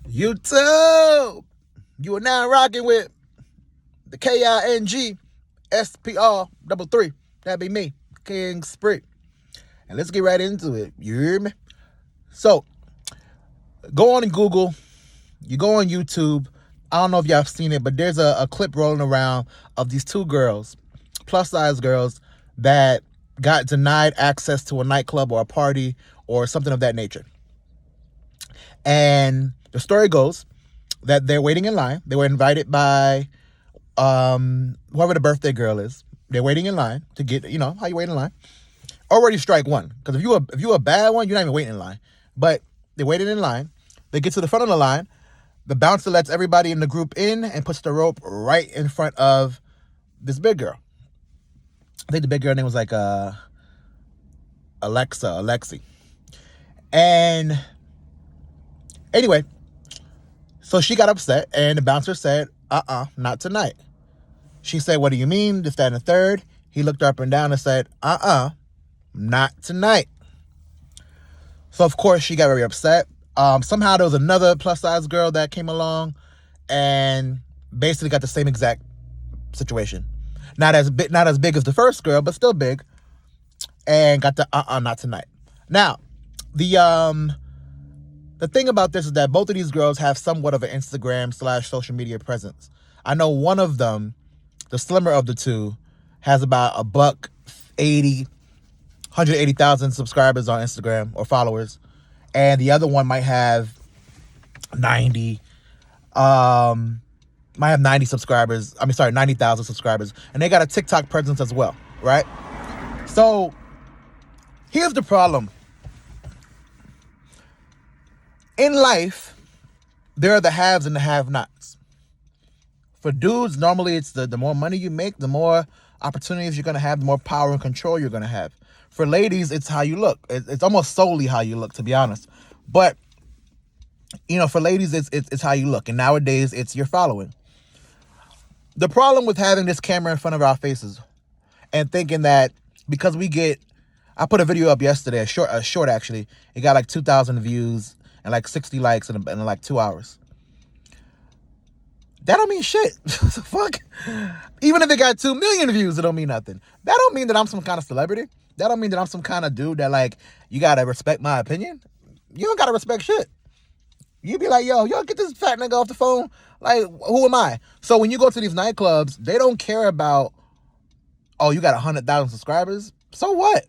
YouTube. You are now rocking with the KINGSPR 33. That'd be me, King Spree. And let's get right into it. You hear me? So, go on and Google. You go on YouTube. I don't know if y'all have seen it, but there's a clip rolling around of these two girls, plus size girls, that got denied access to a nightclub or a party or something of that nature. And the story goes that they're waiting in line. They were invited by whoever the birthday girl is. They're waiting in line to get, how you wait in line. Already strike one. Because if you're a bad one, you're not even waiting in line. But they waited in line. They get to the front of the line. The bouncer lets everybody in the group in and puts the rope right in front of this big girl. I think the big girl name was like Alexi. And anyway, so she got upset and the bouncer said, not tonight. She said, what do you mean? This, that, and the third. He looked up and down and said, not tonight. So of course she got very upset. Somehow there was another plus size girl that came along and basically got the same exact situation. Not as big as the first girl, but still big. And got the not tonight. Now, the thing about this is that both of these girls have somewhat of an Instagram / social media presence. I know one of them, the slimmer of the two, has about 180,000 subscribers on Instagram or followers. And the other one might have 90 subscribers. 90,000 subscribers. And they got a TikTok presence as well, right? So here's the problem. In life, there are the haves and the have-nots. For dudes, normally it's the more money you make, the more opportunities you're going to have, the more power and control you're going to have. For ladies, it's how you look. It's almost solely how you look, to be honest. But, for ladies, it's how you look. And nowadays, it's your following. The problem with having this camera in front of our faces and thinking that because I put a video up yesterday, a short actually. It got like 2,000 views and like 60 likes in like 2 hours. That don't mean shit. Fuck. Even if it got 2 million views, it don't mean nothing. That don't mean that I'm some kind of celebrity. That don't mean that I'm some kind of dude that like, you gotta respect my opinion. You don't gotta respect shit. You be like, yo, get this fat nigga off the phone. Like, who am I? So when you go to these nightclubs, they don't care about, you got 100,000 subscribers. So what?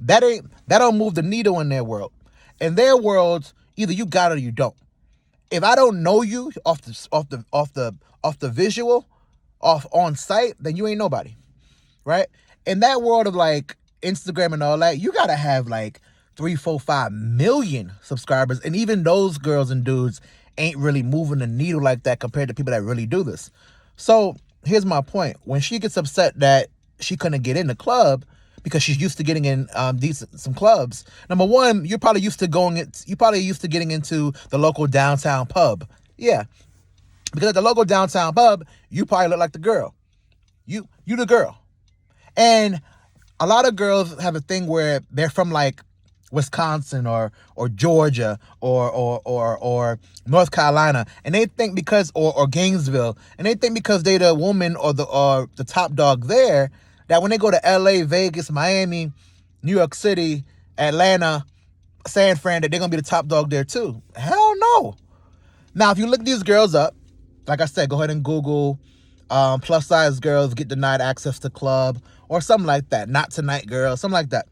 That don't move the needle in their world. In their world, either you got it or you don't. If I don't know you off the visual, on site, then you ain't nobody, right? In that world of like Instagram and all that, you gotta have like 3, 4, 5 million subscribers, and even those girls and dudes ain't really moving the needle like that compared to people that really do this. So here's my point: when she gets upset that she couldn't get in the club because she's used to getting in some clubs. Number one, you're probably used to getting into the local downtown pub. Yeah. Because at the local downtown pub, you probably look like the girl. You the girl. And a lot of girls have a thing where they're from like Wisconsin or Georgia or North Carolina, and they think because or Gainesville, and they think because they're the woman or the top dog there, that when they go to LA, Vegas, Miami, New York City, Atlanta, San Fran, that they're going to be the top dog there too. Hell no. Now, if you look these girls up, like I said, go ahead and Google plus size girls get denied access to club or something like that. Not tonight girl, something like that.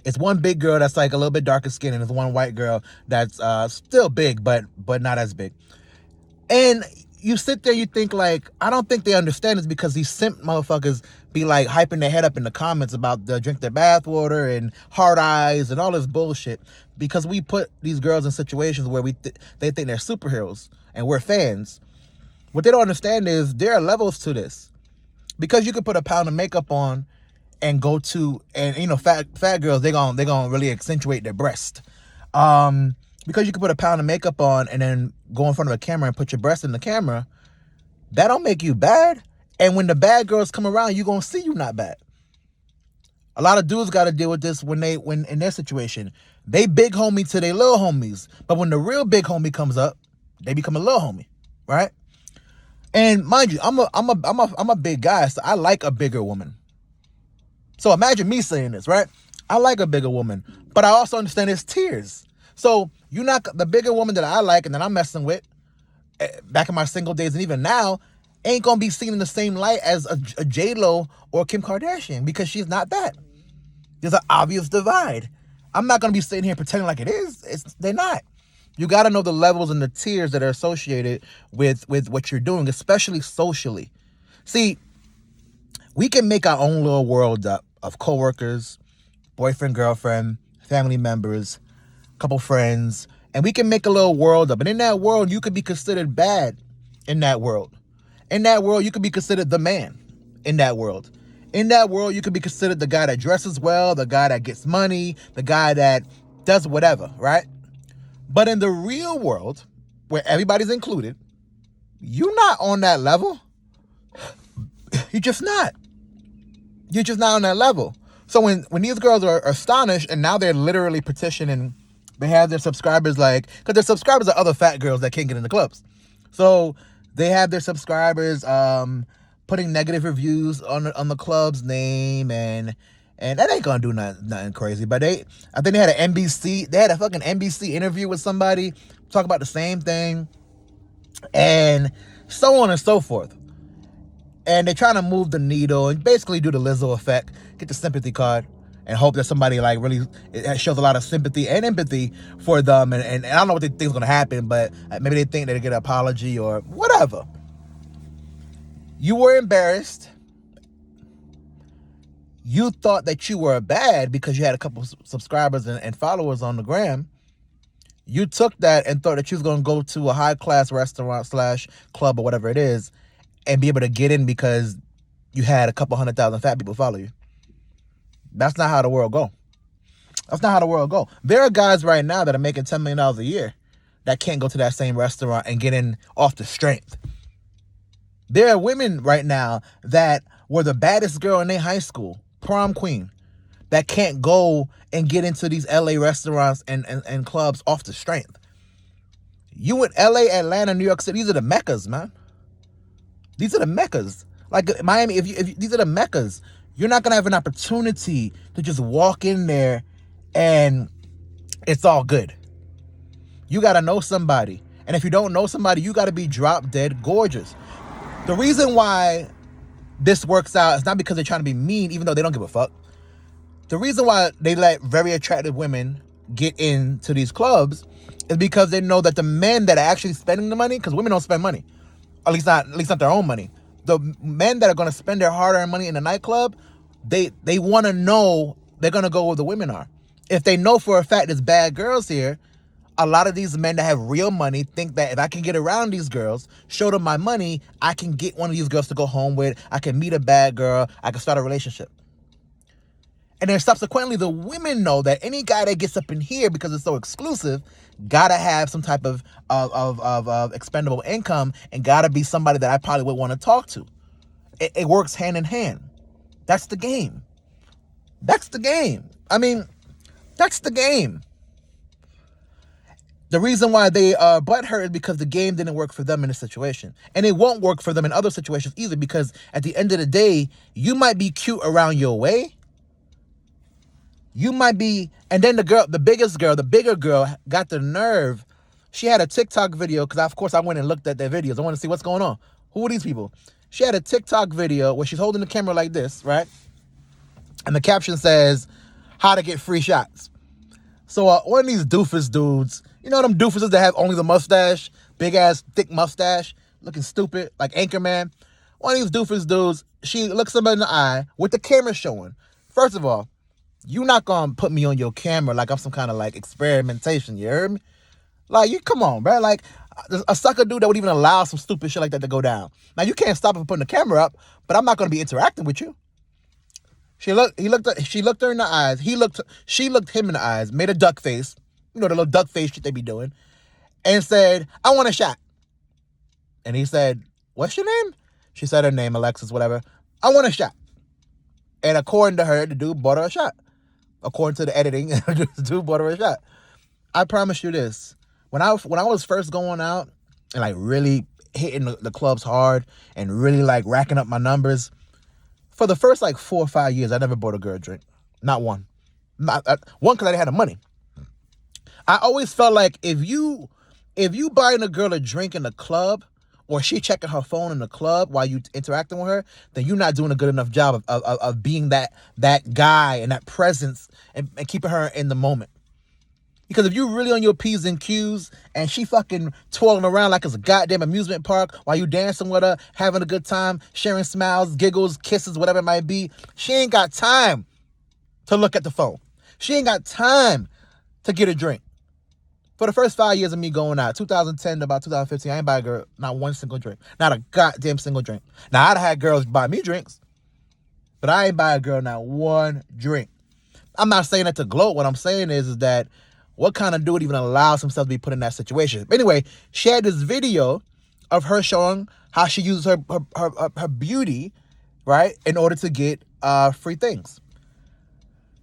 It's one big girl that's like a little bit darker skin, and it's one white girl that's still big, but not as big. And you sit there, you think like, I don't think they understand this because these simp motherfuckers be like hyping their head up in the comments about the drink their bathwater and hard eyes and all this bullshit because we put these girls in situations where they think they're superheroes and we're fans. What they don't understand is there are levels to this. Because you could put a pound of makeup on and go to, and fat girls, they're gonna really accentuate their breast. Because you can put a pound of makeup on and then go in front of a camera and put your breast in the camera, that don't make you bad. And when the bad girls come around, you're going to see you not bad. A lot of dudes got to deal with this when in their situation. They big homie to their little homies, but when the real big homie comes up, they become a little homie, right? And mind you, I'm a big guy, so I like a bigger woman. So imagine me saying this, right? I like a bigger woman, but I also understand there's tiers. So you're not the bigger woman that I like and that I'm messing with back in my single days and even now ain't gonna be seen in the same light as a J-Lo or Kim Kardashian because she's not that. There's an obvious divide. I'm not gonna be sitting here pretending like it is. They're not. You got to know the levels and the tiers that are associated with what you're doing, especially socially. See, we can make our own little world up of coworkers, boyfriend, girlfriend, family members, couple friends, and we can make a little world up. And in that world, you could be considered bad in that world. In that world, you could be considered the man in that world. In that world, you could be considered the guy that dresses well, the guy that gets money, the guy that does whatever, right? But in the real world, where everybody's included, you're not on that level. You're just not. You're just not on that level. So when these girls are astonished and now they're literally petitioning, they have their subscribers because their subscribers are other fat girls that can't get in the clubs. So they have their subscribers putting negative reviews on the club's name and that ain't gonna do nothing crazy. But I think they had a fucking NBC interview with somebody, talk about the same thing, and so on and so forth. And they're trying to move the needle and basically do the Lizzo effect, get the sympathy card, and hope that somebody really it shows a lot of sympathy and empathy for them. And I don't know what they think is gonna happen, but maybe they think they'll get an apology or whatever. You were embarrassed. You thought that you were bad because you had a couple subscribers and followers on the gram. You took that and thought that you was going to go to a high-class restaurant / club or whatever it is and be able to get in because you had a couple 100,000 fat people follow you. That's not how the world go. That's not how the world go. There are guys right now that are making $10 million a year that can't go to that same restaurant and get in off the strength. There are women right now that were the baddest girl in their high school, prom queen, that can't go and get into these LA restaurants and clubs off the strength. You in LA, Atlanta, New York City, these are the meccas, man. These are the meccas. Like Miami, if these are the meccas. You're not gonna have an opportunity to just walk in there and it's all good. You gotta know somebody. And if you don't know somebody, you gotta be drop dead gorgeous. The reason why this works out is not because they're trying to be mean, even though they don't give a fuck. The reason why they let very attractive women get into these clubs is because they know that the men that are actually spending the money, because women don't spend money, at least not their own money. The men that are going to spend their hard-earned money in the nightclub, they want to know they're going to go where the women are. If they know for a fact there's bad girls here, a lot of these men that have real money think that if I can get around these girls, show them my money, I can get one of these girls to go home with, I can meet a bad girl, I can start a relationship. And then subsequently, the women know that any guy that gets up in here, because it's so exclusive, gotta have some type of expendable income and gotta be somebody that I probably would want to talk to. It works hand in hand. That's the game. That's the game. I mean, that's the game. The reason why they are butthurt is because the game didn't work for them in this situation. And it won't work for them in other situations either, because at the end of the day, you might be cute around your way. You might be, and then the bigger girl got the nerve. She had a TikTok video, because of course I went and looked at their videos. I want to see what's going on. Who are these people? She had a TikTok video where she's holding the camera like this, right? And the caption says, how to get free shots. So one of these doofus dudes, you know them doofuses that have only the mustache, big ass, thick mustache, looking stupid, like Anchorman. One of these doofus dudes, she looks somebody in the eye with the camera showing. First of all, you're not gonna put me on your camera like I'm some kind of like experimentation, you heard me? Like, you come on, bro. Like, a sucker dude that would even allow some stupid shit like that to go down. Now, you can't stop him from putting the camera up, but I'm not gonna be interacting with you. She looked her in the eyes. She looked him in the eyes, made a duck face, you know, the little duck face shit they be doing, and said, I want a shot. And he said, what's your name? She said her name, Alexis, whatever. I want a shot. And according to her, the dude bought her a shot. According to the editing, the dude bought her a shot. I promise you this. When I was first going out and like really hitting the clubs hard and really like racking up my numbers, for the first like 4 or 5 years, I never bought a girl a drink. Not one. One, because I didn't have the money. I always felt like if you buying a girl a drink in the club, or she checking her phone in the club while you interacting with her, then you're not doing a good enough job of being that guy and that presence and keeping her in the moment. Because if you really on your P's and Q's and she fucking twirling around like it's a goddamn amusement park while you dancing with her, having a good time, sharing smiles, giggles, kisses, whatever it might be, she ain't got time to look at the phone. She ain't got time to get a drink. For the first 5 years of me going out, 2010 to about 2015, I ain't buy a girl not one single drink. Not a goddamn single drink. Now, I'd have had girls buy me drinks, but I ain't buy a girl not one drink. I'm not saying that to gloat. What I'm saying is that what kind of dude even allows himself to be put in that situation? But anyway, she had this video of her showing how she uses her beauty, right, in order to get free things.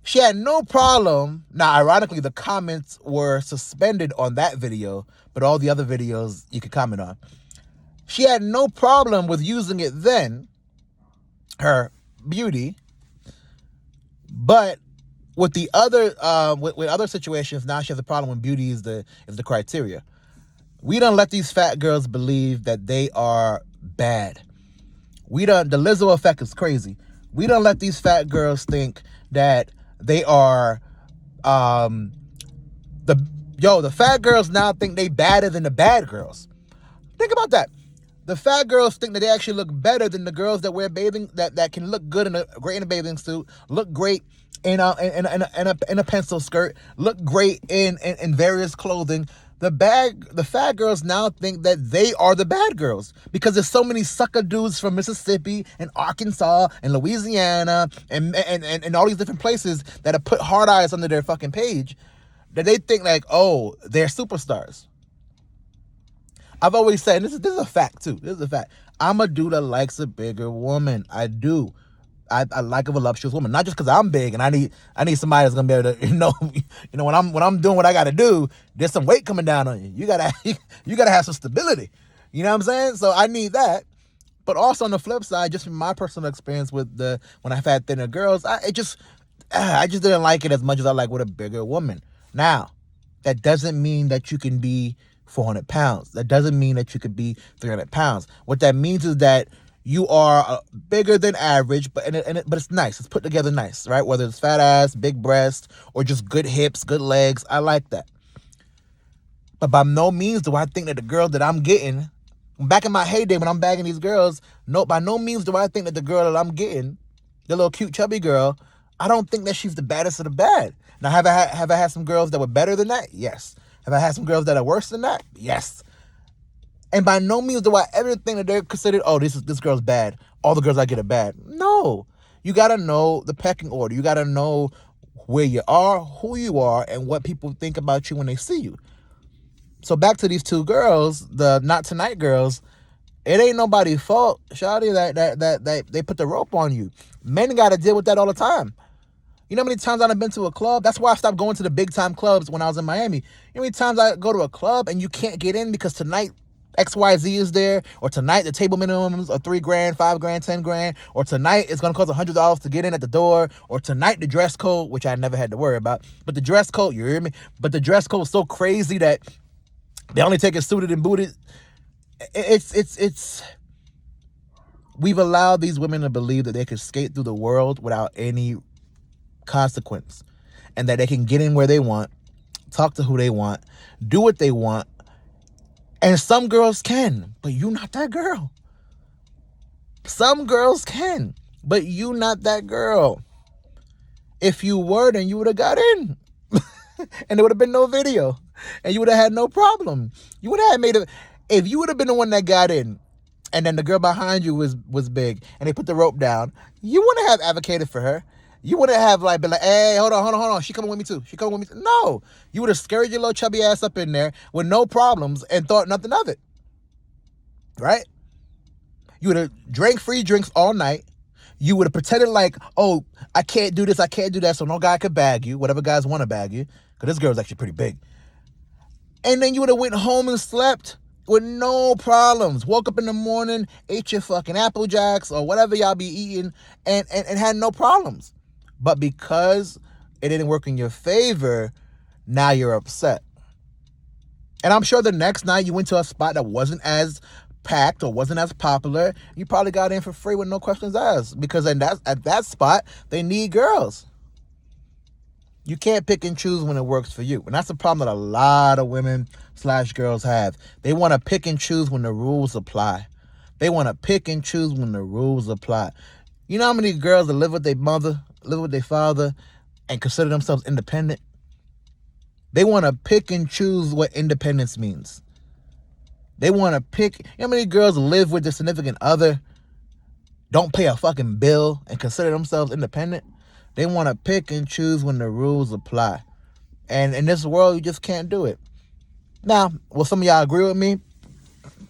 She had no problem. Now, ironically, the comments were suspended on that video, but all the other videos you could comment on. She had no problem with using it then, her beauty, but with the other with other situations, now she has a problem when beauty is the criteria. We don't let these fat girls believe that they are bad. The Lizzo effect is crazy. We don't let these fat girls think that they are the fat girls now think they badder than the bad girls. Think about that. The fat girls think that they actually look better than the girls that wear bathing that can look good great in a bathing suit, look great in a pencil skirt, look great in various clothing. The fat girls now think that they are the bad girls because there's so many sucker dudes from Mississippi and Arkansas and Louisiana and all these different places that have put hard eyes under their fucking page that they think like, oh, they're superstars. I've always said, this is a fact too. This is a fact. I'm a dude that likes a bigger woman. I do. I like a voluptuous woman, not just because I'm big and I need somebody that's gonna be able to, when I'm doing what I gotta do, there's some weight coming down on you. You gotta have some stability. You know what I'm saying? So I need that. But also on the flip side, just from my personal experience with when I've had thinner girls, I just didn't like it as much as I like with a bigger woman. Now, that doesn't mean that you can be 400 pounds. That doesn't mean that you could be 300 pounds. What that means is that you are bigger than average, but it's nice. It's put together nice, right? Whether it's fat ass, big breast, or just good hips, good legs. I like that. But by no means do I think that the girl that I'm getting, back in my heyday when I'm bagging these girls, by no means do I think that the girl that I'm getting, the little cute chubby girl, I don't think that she's the baddest of the bad. Now, have I had some girls that were better than that? Yes. Have I had some girls that are worse than that? Yes. And by no means do I ever think that they're considered, oh, this girl's bad. All the girls I get are bad. No. You got to know the pecking order. You got to know where you are, who you are, and what people think about you when they see you. So back to these two girls, the Not Tonight girls, it ain't nobody's fault, shawty, that they put the rope on you. Men got to deal with that all the time. You know how many times I've been to a club? That's why I stopped going to the big time clubs when I was in Miami. You know how many times I go to a club and you can't get in because tonight XYZ is there, or tonight the table minimums are $3,000, $5,000, $10,000, or tonight it's gonna cost $100 to get in at the door, or tonight the dress code, which I never had to worry about, but the dress code, you hear me? But the dress code is so crazy that they only take it suited and booted. It's we've allowed these women to believe that they can skate through the world without any consequence, and that they can get in where they want, talk to who they want, do what they want. And some girls can, but you not that girl. Some girls can, but you not that girl. If you were, then you would have got in. And there would have been no video. And you would have had no problem. You would have made it. If you would have been the one that got in, and then the girl behind you was big, and they put the rope down, you wouldn't have advocated for her. You wouldn't have been like, hey, hold on. She coming with me too. No. You would have scurried your little chubby ass up in there with no problems and thought nothing of it. Right? You would have drank free drinks all night. You would have pretended like, oh, I can't do this, I can't do that, so no guy could bag you, whatever guys want to bag you, because this girl's actually pretty big. And then you would have went home and slept with no problems. Woke up in the morning, ate your fucking Apple Jacks or whatever y'all be eating, and had no problems. But because it didn't work in your favor, now you're upset. And I'm sure the next night you went to a spot that wasn't as packed or wasn't as popular, you probably got in for free with no questions asked, because at that spot, they need girls. You can't pick and choose when it works for you. And that's the problem that a lot of women/girls have. They want to pick and choose when the rules apply. They want to pick and choose when the rules apply. You know how many girls that live with their mother, live with their father, and consider themselves independent? They want to pick and choose what independence means. They want to pick. You know how many girls live with their significant other, don't pay a fucking bill, and consider themselves independent? They want to pick and choose when the rules apply. And in this world, you just can't do it. Now, will some of y'all agree with me?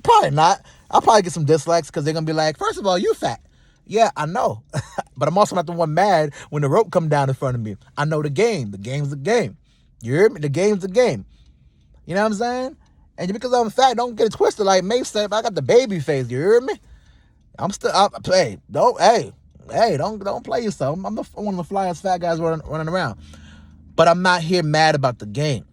Probably not. I'll probably get some dislikes because they're going to be like, first of all, you fat. Yeah, I know. But I'm also not the one mad when the rope come down in front of me. I know the game. The game's the game. You hear me? The game's the game. You know what I'm saying? And because I'm fat, don't get it twisted like Mace said. I got the baby face. You hear me? I'm still up. Hey, don't play yourself. I'm one of the flyest fat guys running around. But I'm not here mad about the game.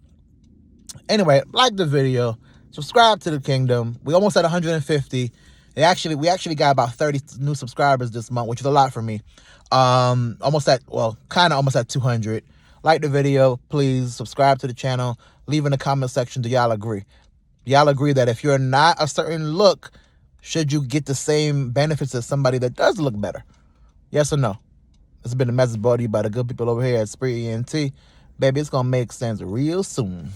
Anyway, like the video, subscribe to the kingdom. We almost at 150. We actually got about 30 new subscribers this month, which is a lot for me. Almost at 200. Like the video, please subscribe to the channel. Leave in the comment section, do y'all agree? Do y'all agree that if you're not a certain look, should you get the same benefits as somebody that does look better? Yes or no? This has been the message brought to you by the good people over here at Spree ENT. Baby, it's going to make sense real soon.